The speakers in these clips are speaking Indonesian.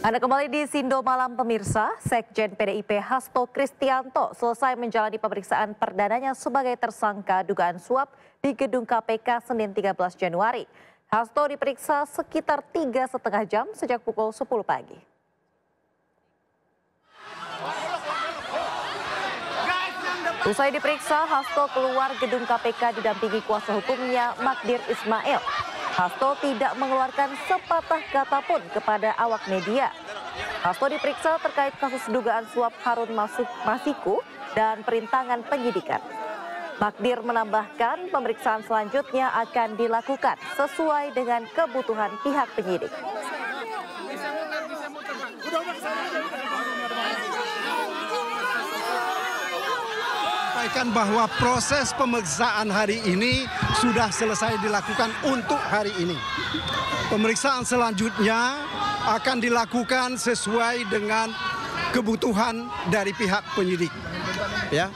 Anda kembali di Sindo Malam pemirsa. Sekjen PDIP Hasto Kristianto selesai menjalani pemeriksaan perdananya sebagai tersangka dugaan suap di gedung KPK Senin 13 Januari. Hasto diperiksa sekitar 3,5 jam sejak pukul 10 pagi. Usai diperiksa, Hasto keluar gedung KPK didampingi kuasa hukumnya Magdir Ismail. Hasto tidak mengeluarkan sepatah kata pun kepada awak media. Hasto diperiksa terkait kasus dugaan suap Harun Masiku dan perintangan penyidikan. Magdir menambahkan pemeriksaan selanjutnya akan dilakukan sesuai dengan kebutuhan pihak penyidik. Sampaikan bahwa proses pemeriksaan hari ini sudah selesai dilakukan untuk hari ini. Pemeriksaan selanjutnya akan dilakukan sesuai dengan kebutuhan dari pihak penyidik. Ya.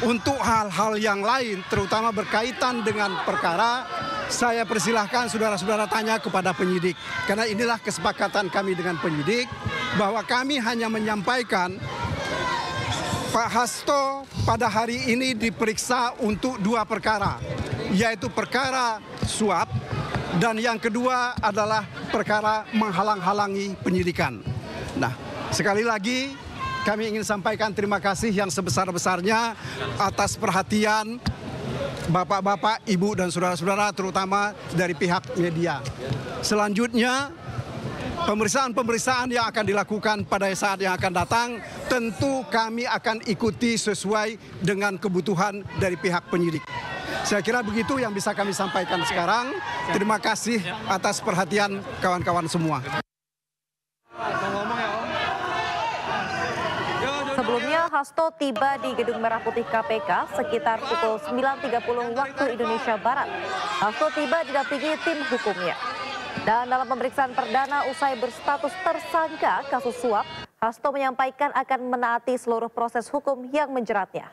Untuk hal-hal yang lain, terutama berkaitan dengan perkara, saya persilahkan saudara-saudara tanya kepada penyidik. Karena inilah kesepakatan kami dengan penyidik, bahwa kami hanya menyampaikan Pak Hasto pada hari ini diperiksa untuk 2 perkara, yaitu perkara suap dan yang kedua adalah perkara menghalang-halangi penyidikan. Nah, sekali lagi kami ingin sampaikan terima kasih yang sebesar-besarnya atas perhatian Bapak-bapak, Ibu dan saudara-saudara terutama dari pihak media. Selanjutnya, pemeriksaan-pemeriksaan yang akan dilakukan pada saat yang akan datang tentu kami akan ikuti sesuai dengan kebutuhan dari pihak penyidik. Saya kira begitu yang bisa kami sampaikan sekarang. Terima kasih atas perhatian kawan-kawan semua. Sebelumnya, Hasto tiba di Gedung Merah Putih KPK sekitar pukul 9.30 waktu Indonesia Barat. Hasto tiba didampingi tim hukumnya. Dan dalam pemeriksaan perdana usai berstatus tersangka kasus suap, Hasto menyampaikan akan menaati seluruh proses hukum yang menjeratnya.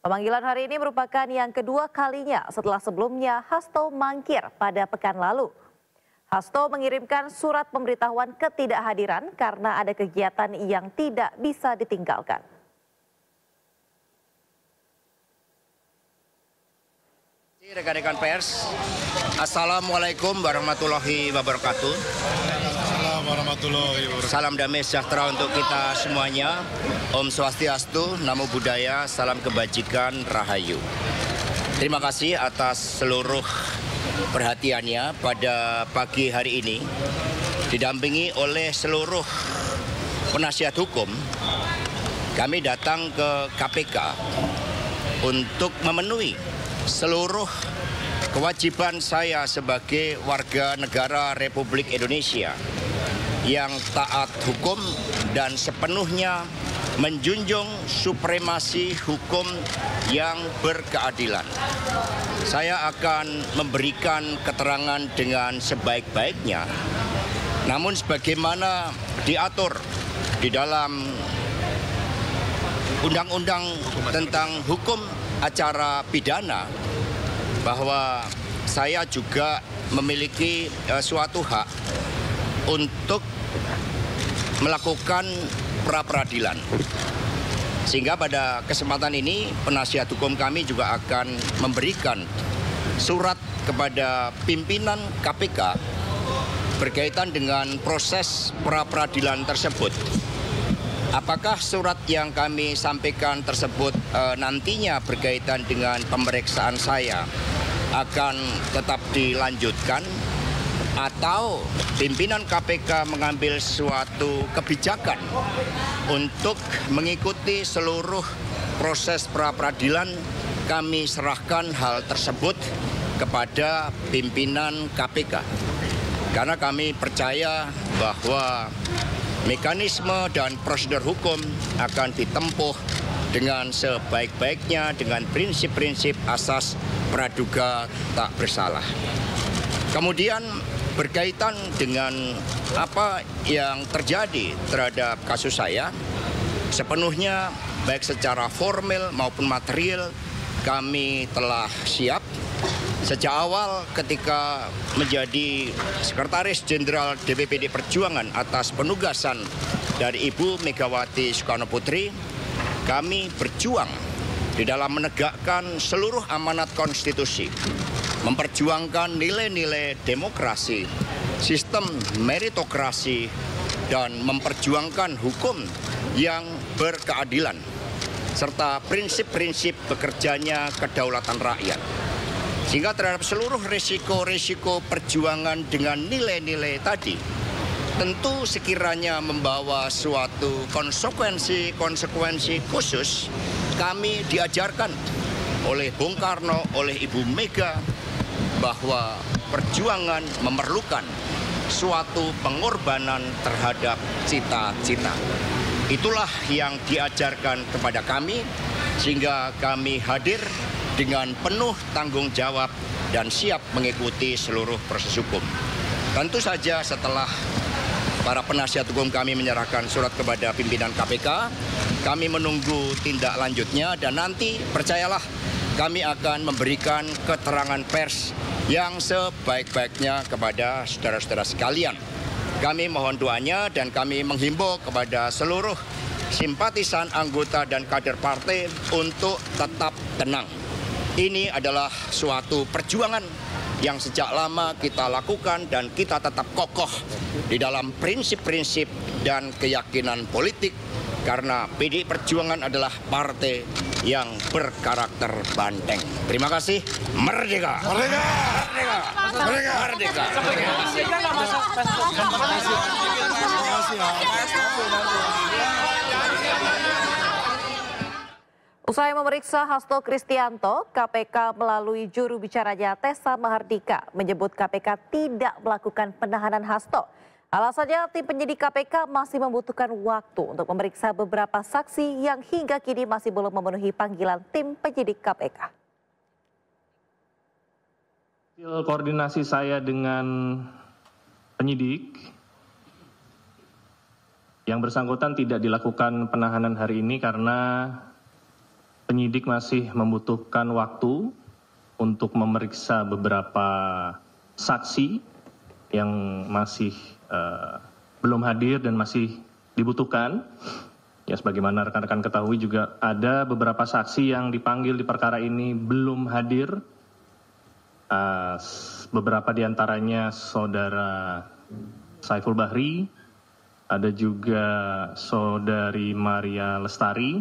Pemanggilan hari ini merupakan yang kedua kalinya setelah sebelumnya Hasto mangkir pada pekan lalu. Hasto mengirimkan surat pemberitahuan ketidakhadiran karena ada kegiatan yang tidak bisa ditinggalkan. Rekan-rekan pers, Assalamualaikum warahmatullahi wabarakatuh. Salam damai sejahtera untuk kita semuanya. Om Swastiastu, Namo Buddhaya, salam kebajikan, Rahayu. Terima kasih atas seluruh perhatiannya pada pagi hari ini. Didampingi oleh seluruh penasihat hukum, kami datang ke KPK untuk memenuhi seluruh kewajiban saya sebagai warga negara Republik Indonesia yang taat hukum dan sepenuhnya menjunjung supremasi hukum yang berkeadilan. Saya akan memberikan keterangan dengan sebaik-baiknya, namun sebagaimana diatur di dalam Undang-Undang tentang Hukum Acara Pidana, bahwa saya juga memiliki suatu hak untuk melakukan pra-peradilan. Sehingga pada kesempatan ini penasihat hukum kami juga akan memberikan surat kepada pimpinan KPK berkaitan dengan proses pra-peradilan tersebut. Apakah surat yang kami sampaikan tersebut nantinya berkaitan dengan pemeriksaan saya akan tetap dilanjutkan, atau pimpinan KPK mengambil suatu kebijakan untuk mengikuti seluruh proses pra-peradilan, kami serahkan hal tersebut kepada pimpinan KPK. Karena kami percaya bahwa mekanisme dan prosedur hukum akan ditempuh dengan sebaik-baiknya dengan prinsip-prinsip asas praduga tak bersalah. Kemudian berkaitan dengan apa yang terjadi terhadap kasus saya, sepenuhnya baik secara formal maupun material kami telah siap Sejak awal ketika menjadi Sekretaris Jenderal DPP PDI Perjuangan atas penugasan dari Ibu Megawati Soekarno Putri, kami berjuang di dalam menegakkan seluruh amanat konstitusi, memperjuangkan nilai-nilai demokrasi, sistem meritokrasi, dan memperjuangkan hukum yang berkeadilan, serta prinsip-prinsip bekerjanya kedaulatan rakyat. Sehingga terhadap seluruh risiko-risiko perjuangan dengan nilai-nilai tadi, tentu sekiranya membawa suatu konsekuensi khusus, kami diajarkan oleh Bung Karno, oleh Ibu Mega, bahwa perjuangan memerlukan suatu pengorbanan terhadap cita-cita. Itulah yang diajarkan kepada kami, sehingga kami hadir dengan penuh tanggung jawab dan siap mengikuti seluruh proses hukum. Tentu saja setelah para penasihat hukum kami menyerahkan surat kepada pimpinan KPK, kami menunggu tindak lanjutnya dan nanti percayalah kami akan memberikan keterangan pers yang sebaik-baiknya kepada saudara-saudara sekalian. Kami mohon doanya dan kami menghimbau kepada seluruh simpatisan, anggota dan kader partai untuk tetap tenang. Ini adalah suatu perjuangan yang sejak lama kita lakukan dan kita tetap kokoh di dalam prinsip-prinsip dan keyakinan politik karena PDI Perjuangan adalah partai yang berkarakter banteng. Terima kasih. Merdeka! Merdeka! Merdeka! Merdeka! Usai memeriksa Hasto Kristianto, KPK melalui juru bicaranya Tessa Mahardika menyebut KPK tidak melakukan penahanan Hasto. Alasannya tim penyidik KPK masih membutuhkan waktu untuk memeriksa beberapa saksi yang hingga kini masih belum memenuhi panggilan tim penyidik KPK. Hasil koordinasi saya dengan penyidik, yang bersangkutan tidak dilakukan penahanan hari ini karena penyidik masih membutuhkan waktu untuk memeriksa beberapa saksi yang masih belum hadir dan masih dibutuhkan. Ya, sebagaimana rekan-rekan ketahui juga ada beberapa saksi yang dipanggil di perkara ini belum hadir. Beberapa diantaranya saudara Saiful Bahri, ada juga saudari Maria Lestari,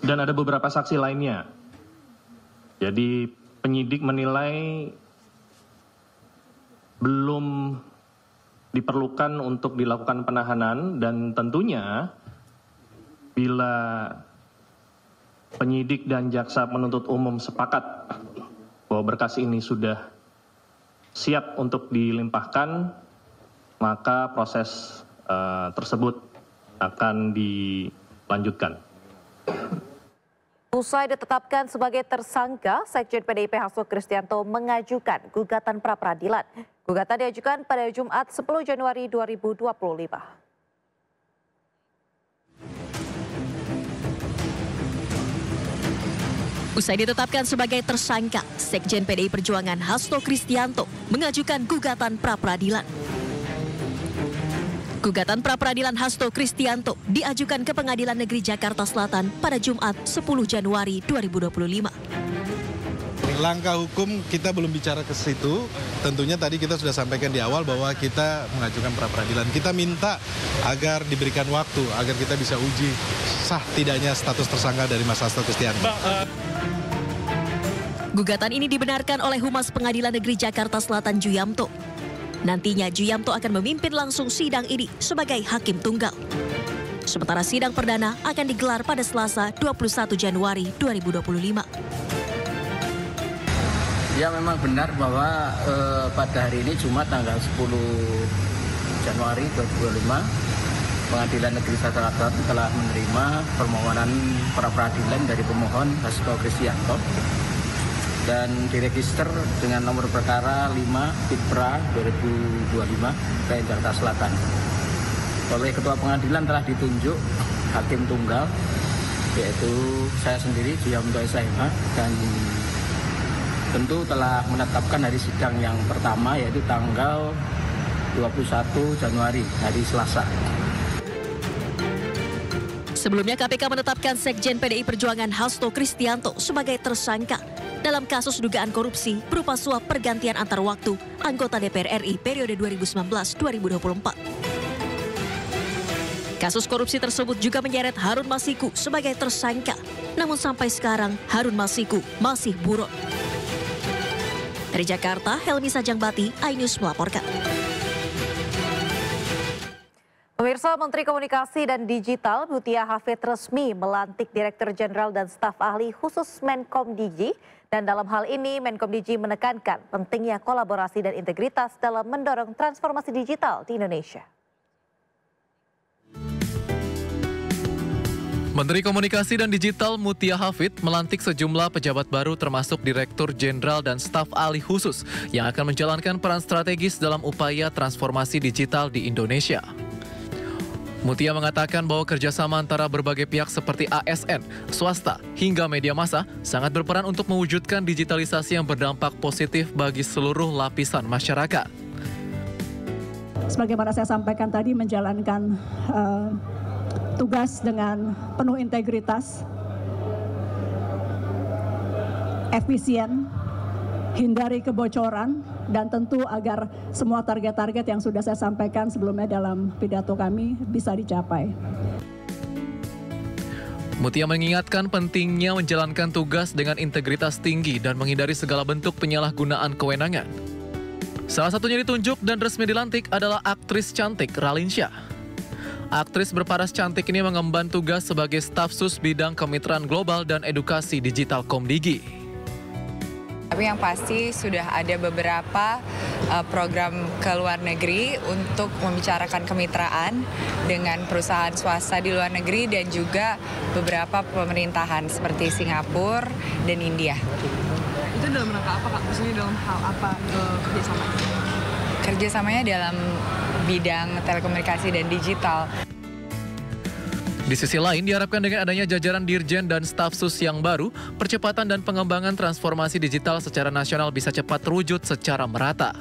dan ada beberapa saksi lainnya. Jadi penyidik menilai belum diperlukan untuk dilakukan penahanan dan tentunya bila penyidik dan jaksa penuntut umum sepakat bahwa berkas ini sudah siap untuk dilimpahkan, maka proses tersebut akan dilanjutkan. Usai ditetapkan sebagai tersangka, Sekjen PDIP Hasto Kristianto mengajukan gugatan pra-peradilan. Gugatan diajukan pada Jumat 10 Januari 2025. Usai ditetapkan sebagai tersangka, Sekjen PDI Perjuangan Hasto Kristianto mengajukan gugatan pra-peradilan. Gugatan pra-peradilan Hasto Kristianto diajukan ke Pengadilan Negeri Jakarta Selatan pada Jumat 10 Januari 2025. Langkah hukum kita belum bicara ke situ. Tentunya tadi kita sudah sampaikan di awal bahwa kita mengajukan pra-peradilan. Kita minta agar diberikan waktu agar kita bisa uji sah tidaknya status tersangka dari Mas Hasto Kristianto. Gugatan ini dibenarkan oleh Humas Pengadilan Negeri Jakarta Selatan Juyamto. Nantinya Juyamto akan memimpin langsung sidang ini sebagai hakim tunggal. Sementara sidang perdana akan digelar pada Selasa 21 Januari 2025. Ya, memang benar bahwa pada hari ini Jumat tanggal 10 Januari 2025 Pengadilan Negeri Jakarta Selatan telah menerima permohonan pra-peradilan dari pemohon Hasto Kristianto dan diregister dengan nomor perkara 5 Pipra 2025 ke Jakarta Selatan. Oleh Ketua Pengadilan telah ditunjuk hakim tunggal, yaitu saya sendiri Juyamto SMH, dan tentu telah menetapkan hari sidang yang pertama yaitu tanggal 21 Januari, hari Selasa. Sebelumnya KPK menetapkan Sekjen PDI Perjuangan Hasto Kristianto sebagai tersangka dalam kasus dugaan korupsi berupa suap pergantian antar waktu anggota DPR RI periode 2019-2024. Kasus korupsi tersebut juga menyeret Harun Masiku sebagai tersangka, namun sampai sekarang Harun Masiku masih buron. Dari Jakarta, Helmi Sajangbati, iNews melaporkan. Pemirsa, Menteri Komunikasi dan Digital Mutia Hafid resmi melantik Direktur Jenderal dan Staf Ahli khusus Menkomdigi. Dan dalam hal ini Menkomdigi menekankan pentingnya kolaborasi dan integritas dalam mendorong transformasi digital di Indonesia. Menteri Komunikasi dan Digital Mutia Hafid melantik sejumlah pejabat baru termasuk Direktur Jenderal dan Staf Ahli khusus yang akan menjalankan peran strategis dalam upaya transformasi digital di Indonesia. Mutia mengatakan bahwa kerjasama antara berbagai pihak seperti ASN, swasta, hingga media massa sangat berperan untuk mewujudkan digitalisasi yang berdampak positif bagi seluruh lapisan masyarakat. Sebagaimana saya sampaikan tadi, menjalankan tugas dengan penuh integritas, efisien, hindari kebocoran, dan tentu agar semua target-target yang sudah saya sampaikan sebelumnya dalam pidato kami bisa dicapai. Mutia mengingatkan pentingnya menjalankan tugas dengan integritas tinggi dan menghindari segala bentuk penyalahgunaan kewenangan. Salah satunya ditunjuk dan resmi dilantik adalah aktris cantik Ralinsyah. Aktris berparas cantik ini mengemban tugas sebagai staf sus bidang kemitraan global dan edukasi digital Komdigi. Tapi yang pasti sudah ada beberapa program ke luar negeri untuk membicarakan kemitraan dengan perusahaan swasta di luar negeri dan juga beberapa pemerintahan seperti Singapura dan India. Itu dalam rangka apa Kak? Maksudnya dalam hal apa kerjasamanya? Kerjasamanya dalam bidang telekomunikasi dan digital. Di sisi lain, diharapkan dengan adanya jajaran dirjen dan staf sus yang baru, percepatan dan pengembangan transformasi digital secara nasional bisa cepat terwujud secara merata.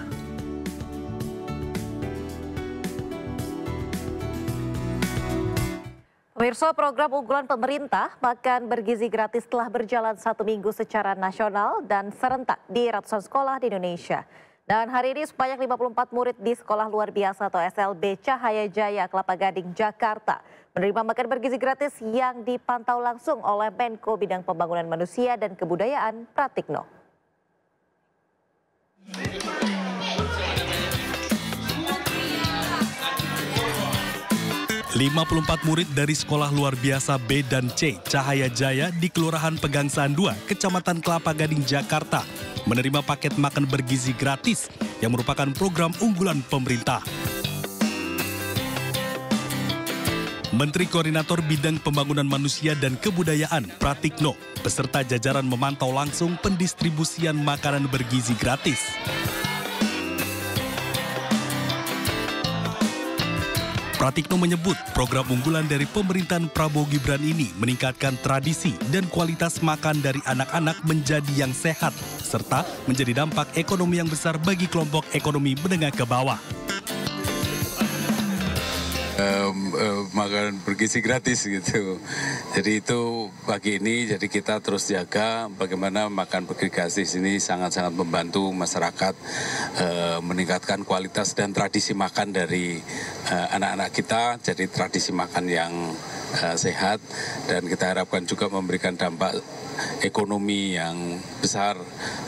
Pemirsa, program unggulan pemerintah Makan Bergizi Gratis telah berjalan 1 minggu secara nasional dan serentak di ratusan sekolah di Indonesia. Dan hari ini sebanyak 54 murid di Sekolah Luar Biasa atau SLB Cahaya Jaya Kelapa Gading, Jakarta menerima makan bergizi gratis yang dipantau langsung oleh Menko Bidang Pembangunan Manusia dan Kebudayaan Pratikno. 54 murid dari Sekolah Luar Biasa B dan C Cahaya Jaya di Kelurahan Pegangsaan 2, Kecamatan Kelapa Gading, Jakarta menerima paket makan bergizi gratis yang merupakan program unggulan pemerintah. Menteri Koordinator Bidang Pembangunan Manusia dan Kebudayaan Pratikno beserta jajaran memantau langsung pendistribusian makanan bergizi gratis. Pratikno menyebut program unggulan dari pemerintahan Prabowo Gibran ini meningkatkan tradisi dan kualitas makan dari anak-anak menjadi yang sehat, serta menjadi dampak ekonomi yang besar bagi kelompok ekonomi menengah ke bawah. Makan bergizi gratis gitu. Jadi itu pagi ini jadi kita terus jaga bagaimana makan bergizi gratis ini sangat-sangat membantu masyarakat meningkatkan kualitas dan tradisi makan dari anak-anak kita, jadi tradisi makan yang sehat, dan kita harapkan juga memberikan dampak ekonomi yang besar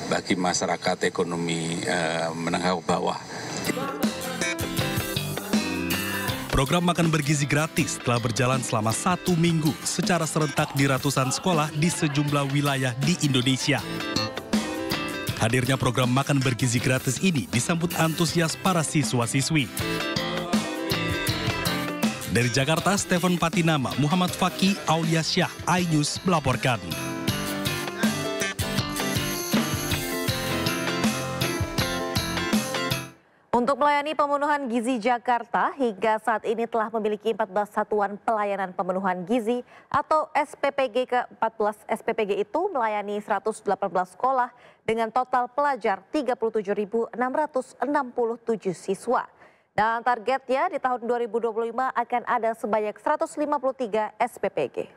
bagi masyarakat ekonomi menengah ke bawah. Program makan bergizi gratis telah berjalan selama 1 minggu secara serentak di ratusan sekolah di sejumlah wilayah di Indonesia. Hadirnya program makan bergizi gratis ini disambut antusias para siswa-siswi. Dari Jakarta, Stephen Patinama, Muhammad Fakih, Aulia Syah, iNews melaporkan. Untuk melayani pemenuhan gizi Jakarta, hingga saat ini telah memiliki 14 satuan pelayanan pemenuhan gizi atau SPPG. Ke-14 SPPG itu melayani 118 sekolah dengan total pelajar 37.667 siswa. Dan targetnya di tahun 2025 akan ada sebanyak 153 SPPG.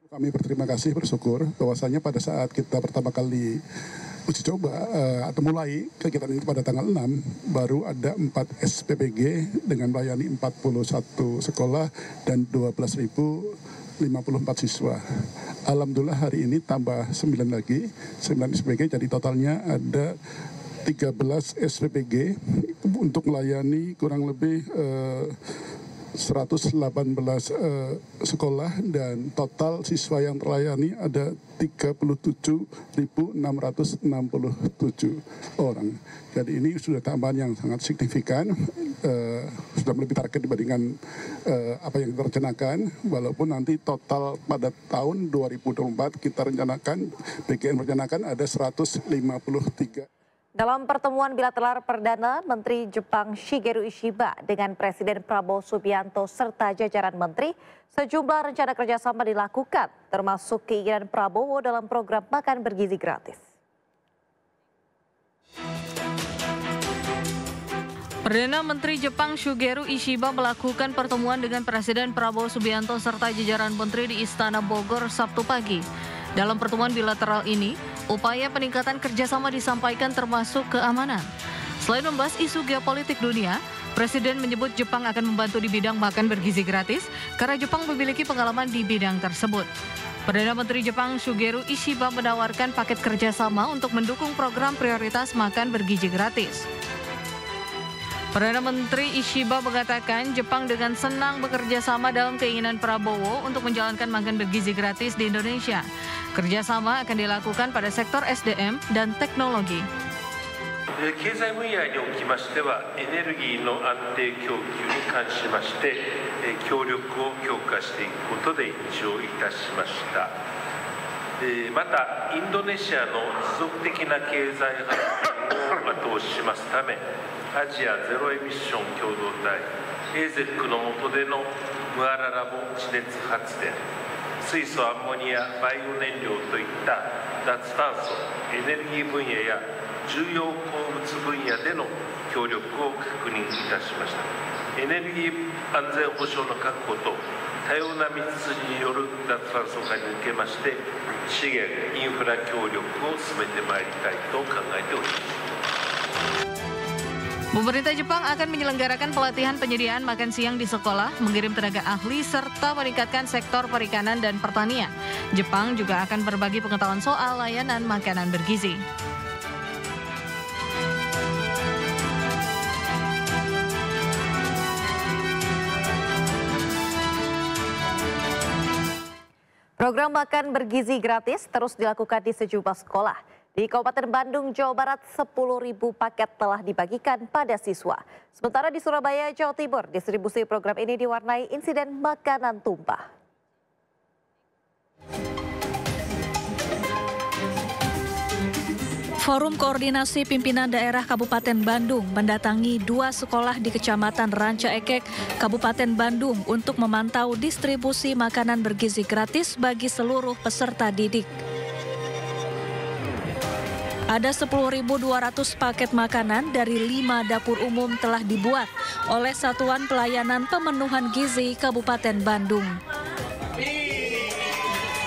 Kami berterima kasih, bersyukur bahwasanya pada saat kita pertama kali uji coba atau mulai kegiatan ini pada tanggal 6, baru ada 4 SPPG dengan melayani 41 sekolah dan 12.054 siswa. Alhamdulillah hari ini tambah 9 lagi, 9 SPPG, jadi totalnya ada 13 SPPG untuk melayani kurang lebih 118 sekolah dan total siswa yang terlayani ada 37.667 orang. Jadi ini sudah tambahan yang sangat signifikan, sudah lebih target dibandingkan apa yang kita rencanakan, walaupun nanti total pada tahun 2024 kita rencanakan, BKN merencanakan ada 153. Dalam pertemuan bilateral perdana Menteri Jepang Shigeru Ishiba dengan Presiden Prabowo Subianto serta jajaran menteri, sejumlah rencana kerjasama dilakukan, termasuk keinginan Prabowo dalam program makan bergizi gratis. Perdana Menteri Jepang Shigeru Ishiba melakukan pertemuan dengan Presiden Prabowo Subianto serta jajaran menteri di Istana Bogor Sabtu pagi. Dalam pertemuan bilateral ini, upaya peningkatan kerjasama disampaikan termasuk keamanan. Selain membahas isu geopolitik dunia, Presiden menyebut Jepang akan membantu di bidang makan bergizi gratis karena Jepang memiliki pengalaman di bidang tersebut. Perdana Menteri Jepang Shigeru Ishiba menawarkan paket kerjasama untuk mendukung program prioritas makan bergizi gratis. Perdana Menteri Ishiba mengatakan Jepang dengan senang bekerja sama dalam keinginan Prabowo untuk menjalankan makan bergizi gratis di Indonesia. Kerjasama akan dilakukan pada sektor SDM dan teknologi. 経済分野におきましてはエネルギーの安定供給に関しまして協力を強化していくことで一致をいたしました。またインドネシアの持続的な経済発展を後押ししますため、アジアゼロエミッション共同体 AZEC の下でのムアララボ地熱発電、水素アンモニアバイオ燃料といった脱炭素エネルギー分野や重要鉱物分野での協力を確認いたしました。エネルギー安全保障の確保と多様な道筋による脱炭素化に向けまして資源インフラ協力を進めてまいりたいと考えております。 Pemerintah Jepang akan menyelenggarakan pelatihan penyediaan makan siang di sekolah, mengirim tenaga ahli, serta meningkatkan sektor perikanan dan pertanian. Jepang juga akan berbagi pengetahuan soal layanan makanan bergizi. Program makan bergizi gratis terus dilakukan di sejumlah sekolah. Di Kabupaten Bandung, Jawa Barat, 10.000 paket telah dibagikan pada siswa. Sementara di Surabaya, Jawa Timur, distribusi program ini diwarnai insiden makanan tumpah. Forum Koordinasi Pimpinan Daerah Kabupaten Bandung mendatangi 2 sekolah di Kecamatan Ranca Ekek, Kabupaten Bandung untuk memantau distribusi makanan bergizi gratis bagi seluruh peserta didik. Ada 10.200 paket makanan dari 5 dapur umum telah dibuat oleh Satuan Pelayanan Pemenuhan Gizi Kabupaten Bandung.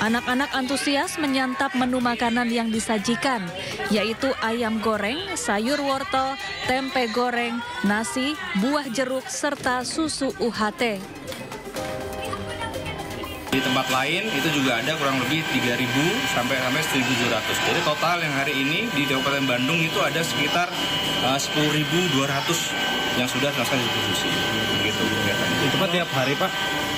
Anak-anak antusias menyantap menu makanan yang disajikan, yaitu ayam goreng, sayur wortel, tempe goreng, nasi, buah jeruk, serta susu UHT. Di tempat lain itu juga ada kurang lebih 3.000 sampai 1.700. Jadi total yang hari ini di Kabupaten Bandung itu ada sekitar 10.200 yang sudah dilaksanakan distribusi. Begitu kegiatannya. Itu Pak tiap hari Pak?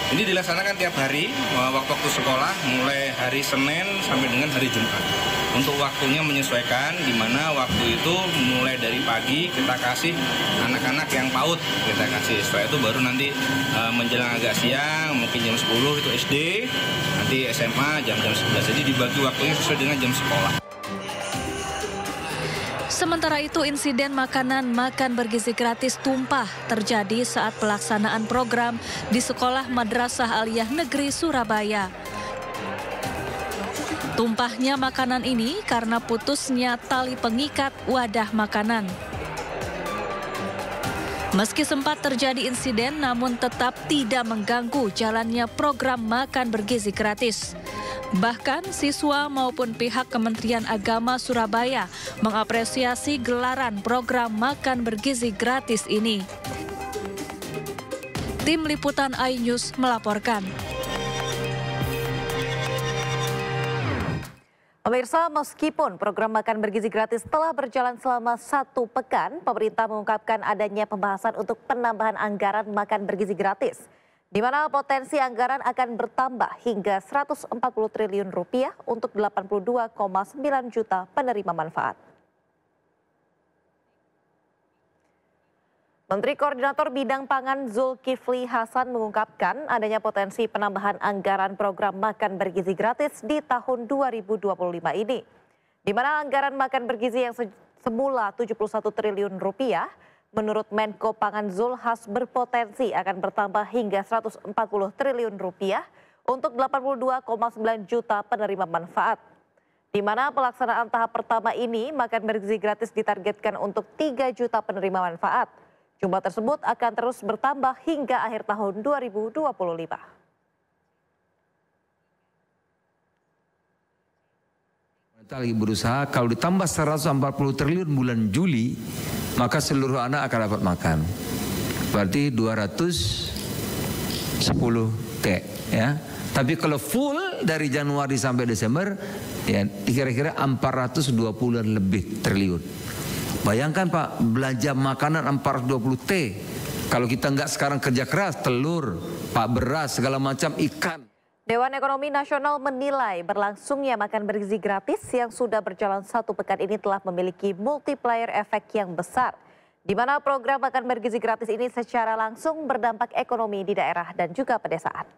Ini dilaksanakan tiap hari, waktu sekolah mulai hari Senin sampai dengan hari Jumat. Untuk waktunya menyesuaikan, di mana waktu itu mulai dari pagi kita kasih anak-anak yang PAUD, kita kasih. Setelah itu baru nanti menjelang agak siang, mungkin jam 10 itu SD, nanti SMA jam-jam 11. Jadi dibagi waktunya sesuai dengan jam sekolah. Sementara itu, insiden makanan makan bergizi gratis tumpah terjadi saat pelaksanaan program di Sekolah Madrasah Aliyah Negeri Surabaya. Tumpahnya makanan ini karena putusnya tali pengikat wadah makanan. Meski sempat terjadi insiden, namun tetap tidak mengganggu jalannya program makan bergizi gratis. Bahkan siswa maupun pihak Kementerian Agama Surabaya mengapresiasi gelaran program makan bergizi gratis ini. Tim Liputan iNews melaporkan. Pemirsa, meskipun program makan bergizi gratis telah berjalan selama 1 pekan, pemerintah mengungkapkan adanya pembahasan untuk penambahan anggaran makan bergizi gratis, di mana potensi anggaran akan bertambah hingga 140 triliun rupiah untuk 82,9 juta penerima manfaat. Menteri Koordinator Bidang Pangan Zulkifli Hasan mengungkapkan adanya potensi penambahan anggaran program makan bergizi gratis di tahun 2025 ini, di mana anggaran makan bergizi yang semula 71 triliun rupiah, menurut Menko Pangan Zulhas berpotensi akan bertambah hingga 140 triliun rupiah untuk 82,9 juta penerima manfaat. Di mana pelaksanaan tahap pertama ini makan bergizi gratis ditargetkan untuk 3 juta penerima manfaat. Jumlah tersebut akan terus bertambah hingga akhir tahun 2025. Kita lagi berusaha, kalau ditambah 140 triliun bulan Juli, maka seluruh anak akan dapat makan. Berarti 210 T, ya. Tapi kalau full dari Januari sampai Desember, ya kira-kira 420 lebih triliun. Bayangkan Pak, belanja makanan 420 T. Kalau kita nggak sekarang kerja keras, telur, Pak, beras, segala macam, ikan. Dewan Ekonomi Nasional menilai berlangsungnya makan bergizi gratis yang sudah berjalan 1 pekan ini telah memiliki multiplier efek yang besar, di mana program makan bergizi gratis ini secara langsung berdampak ekonomi di daerah dan juga pedesaan.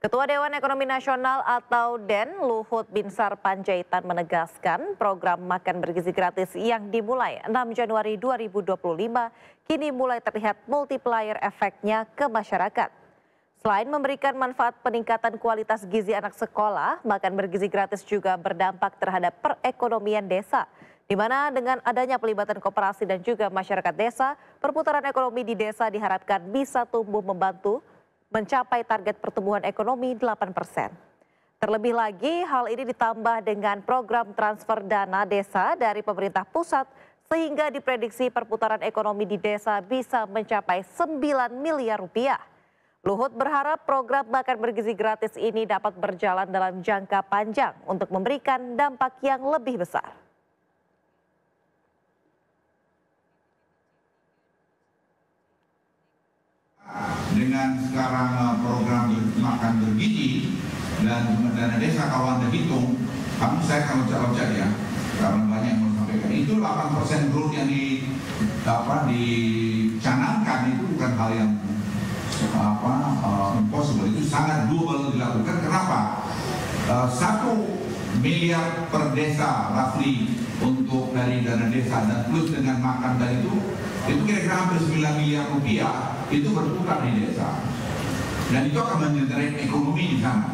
Ketua Dewan Ekonomi Nasional atau DEN Luhut Binsar Panjaitan menegaskan program makan bergizi gratis yang dimulai 6 Januari 2025 kini mulai terlihat multiplier efeknya ke masyarakat. Selain memberikan manfaat peningkatan kualitas gizi anak sekolah, makan bergizi gratis juga berdampak terhadap perekonomian desa, di mana dengan adanya pelibatan koperasi dan juga masyarakat desa, perputaran ekonomi di desa diharapkan bisa tumbuh membantu mencapai target pertumbuhan ekonomi 8%. Terlebih lagi, hal ini ditambah dengan program transfer dana desa dari pemerintah pusat sehingga diprediksi perputaran ekonomi di desa bisa mencapai 9 miliar rupiah. Luhut berharap program makan bergizi gratis ini dapat berjalan dalam jangka panjang untuk memberikan dampak yang lebih besar. Dengan sekarang program makan bergizi dan dana desa kalau Anda hitung, saya akan loncat-loncat ya, karena banyak yang mau sampaikan. Itu 8% growth yang dicanangkan itu bukan hal yang impossible, itu sangat doable dilakukan. Kenapa? 1 miliar per desa roughly untuk dari dana desa dan plus dengan makan dan itu kira-kira hampir 9 miliar rupiah itu berputar di desa dan itu akan mengenerate ekonomi di sana.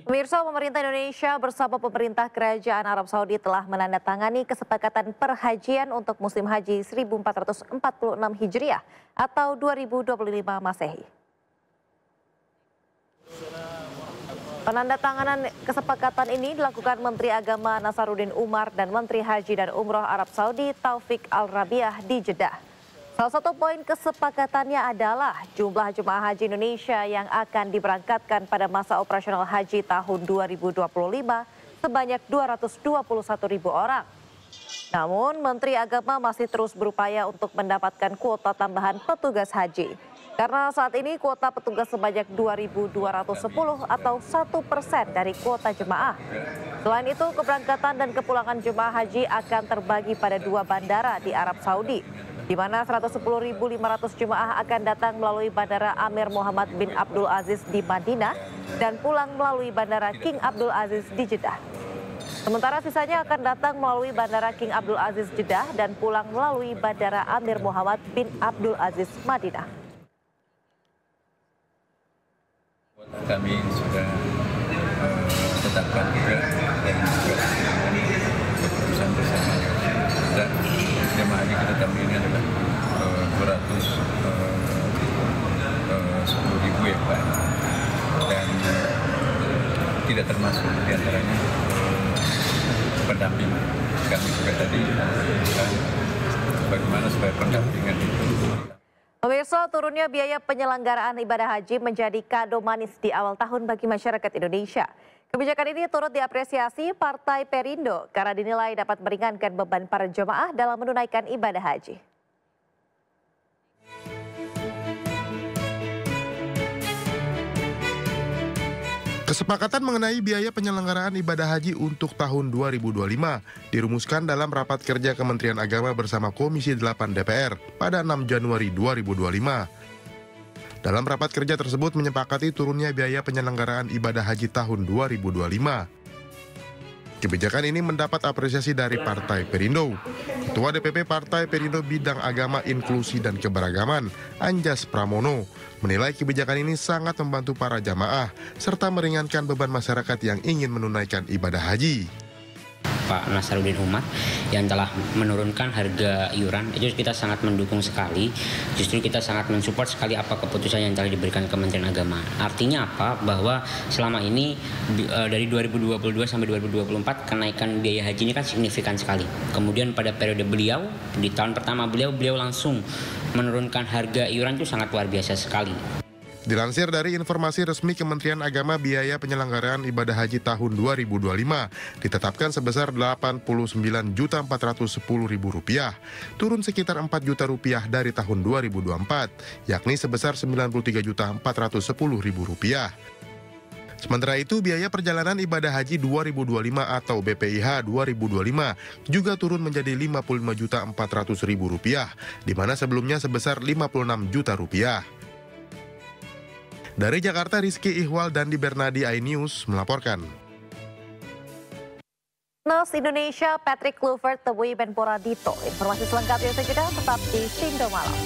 Pemirsa, pemerintah Indonesia bersama pemerintah Kerajaan Arab Saudi telah menandatangani kesepakatan perhajian untuk musim haji 1446 Hijriah atau 2025 Masehi. Penandatanganan kesepakatan ini dilakukan Menteri Agama Nasaruddin Umar dan Menteri Haji dan Umroh Arab Saudi Taufik Al-Rabiah di Jeddah. Salah satu poin kesepakatannya adalah jumlah jemaah haji Indonesia yang akan diberangkatkan pada masa operasional haji tahun 2025 sebanyak 221.000 orang. Namun Menteri Agama masih terus berupaya untuk mendapatkan kuota tambahan petugas haji. Karena saat ini kuota petugas sebanyak 2.210 atau 1% dari kuota jemaah. Selain itu, keberangkatan dan kepulangan jemaah haji akan terbagi pada 2 bandara di Arab Saudi, di mana 110.500 jemaah akan datang melalui Bandara Amir Muhammad bin Abdul Aziz di Madinah dan pulang melalui Bandara King Abdul Aziz di Jeddah. Sementara sisanya akan datang melalui Bandara King Abdul Aziz Jeddah dan pulang melalui Bandara Amir Muhammad bin Abdul Aziz Madinah. Kami sudah tetapkan juga dan juga keputusan bersama dan jemaah haji kita tahun ini adalah 210.000 ya Pak, dan tidak termasuk diantaranya pendamping. Kami juga tadi bagaimana supaya pendampingan itu. Pemirsa, turunnya biaya penyelenggaraan ibadah haji menjadi kado manis di awal tahun bagi masyarakat Indonesia. Kebijakan ini turut diapresiasi Partai Perindo karena dinilai dapat meringankan beban para jemaah dalam menunaikan ibadah haji. Kesepakatan mengenai biaya penyelenggaraan ibadah haji untuk tahun 2025 dirumuskan dalam rapat kerja Kementerian Agama bersama Komisi 8 DPR pada 6 Januari 2025. Dalam rapat kerja tersebut menyepakati turunnya biaya penyelenggaraan ibadah haji tahun 2025. Kebijakan ini mendapat apresiasi dari Partai Perindo. Ketua DPP Partai Perindo Bidang Agama, Inklusi, dan Keberagaman, Anjas Pramono, menilai kebijakan ini sangat membantu para jamaah serta meringankan beban masyarakat yang ingin menunaikan ibadah haji. Pak Nasaruddin Umar yang telah menurunkan harga iuran, itu kita sangat mendukung sekali. Justru kita sangat mensupport sekali apa keputusan yang telah diberikan Kementerian Agama. Artinya apa? Bahwa selama ini dari 2022 sampai 2024 kenaikan biaya haji ini kan signifikan sekali. Kemudian pada periode beliau, di tahun pertama beliau langsung menurunkan harga iuran itu sangat luar biasa sekali. Dilansir dari informasi resmi Kementerian Agama, biaya penyelenggaraan ibadah haji tahun 2025 ditetapkan sebesar Rp89.410.000, turun sekitar Rp4 juta dari tahun 2024, yakni sebesar Rp93.410.000. Sementara itu, biaya perjalanan ibadah haji 2025 atau BPIH 2025 juga turun menjadi Rp55.400.000, di mana sebelumnya sebesar Rp56 juta. Dari Jakarta, Rizky Ihwal dan di Bernadi iNews melaporkan. Timnas Indonesia Patrick Kluivert temui Menpora Dito. Informasi selengkapnya segera tetap di Sindo Malam.